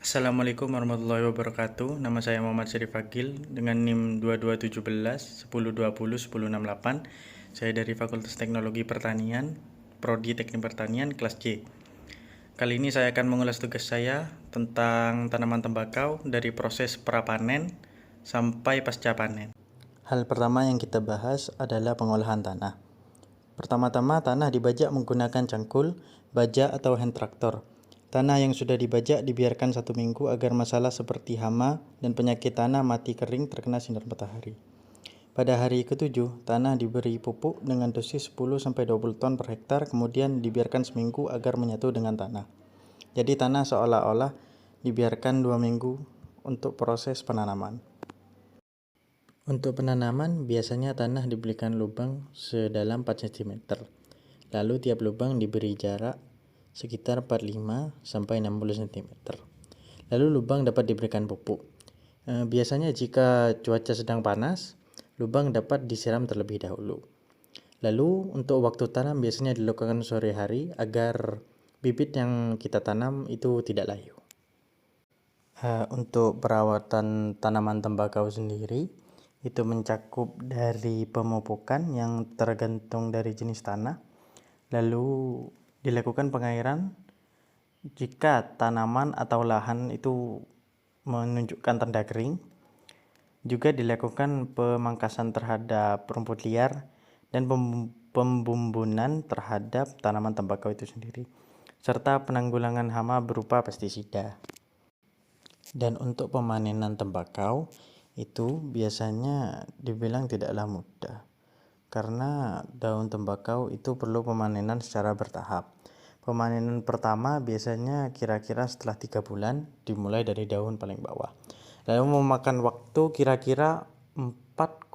Assalamualaikum warahmatullahi wabarakatuh. Nama saya Muhammad Syarif Agil dengan NIM 2217 1020 1068. Saya dari Fakultas Teknologi Pertanian, Prodi Teknik Pertanian kelas C. Kali ini saya akan mengulas tugas saya tentang tanaman tembakau dari proses prapanen sampai pasca panen. Hal pertama yang kita bahas adalah pengolahan tanah. Pertama-tama tanah dibajak menggunakan cangkul, baja atau hand traktor. Tanah yang sudah dibajak dibiarkan 1 minggu agar masalah seperti hama dan penyakit tanah mati kering terkena sinar matahari. Pada hari ke-7, tanah diberi pupuk dengan dosis 10-20 ton per hektar, kemudian dibiarkan seminggu agar menyatu dengan tanah. Jadi tanah seolah-olah dibiarkan 2 minggu untuk proses penanaman. Untuk penanaman, biasanya tanah diberikan lubang sedalam 4 cm. Lalu tiap lubang diberi jarak sekitar 45-60 cm. Lalu lubang dapat diberikan pupuk. Biasanya jika cuaca sedang panas, lubang dapat disiram terlebih dahulu. Lalu untuk waktu tanam biasanya dilakukan sore hari agar bibit yang kita tanam itu tidak layu. Untuk perawatan tanaman tembakau sendiri, itu mencakup dari pemupukan yang tergantung dari jenis tanah, lalu dilakukan pengairan jika tanaman atau lahan itu menunjukkan tanda kering, juga dilakukan pemangkasan terhadap rumput liar dan pembumbunan terhadap tanaman tembakau itu sendiri, serta penanggulangan hama berupa pestisida. Dan untuk pemanenan tembakau itu biasanya dibilang tidaklah mudah, karena daun tembakau itu perlu pemanenan secara bertahap. Pemanenan pertama biasanya kira-kira setelah 3 bulan, dimulai dari daun paling bawah. Lalu memakan waktu kira-kira 4,5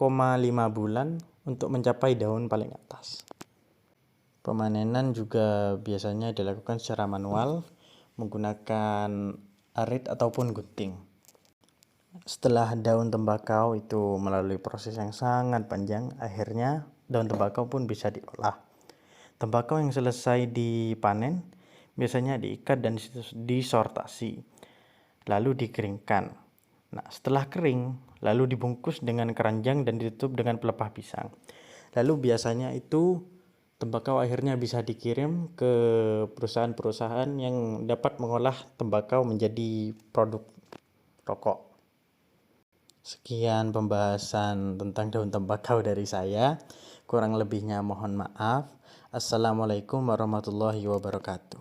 bulan untuk mencapai daun paling atas. Pemanenan juga biasanya dilakukan secara manual menggunakan arit ataupun gunting. Setelah daun tembakau itu melalui proses yang sangat panjang, akhirnya daun tembakau pun bisa diolah. Tembakau yang selesai dipanen biasanya diikat dan disortasi, lalu dikeringkan. Nah, setelah kering, lalu dibungkus dengan keranjang dan ditutup dengan pelepah pisang. Lalu biasanya itu tembakau akhirnya bisa dikirim ke perusahaan-perusahaan yang dapat mengolah tembakau menjadi produk rokok. Sekian pembahasan tentang daun tembakau dari saya. Kurang lebihnya mohon maaf. Assalamualaikum warahmatullahi wabarakatuh.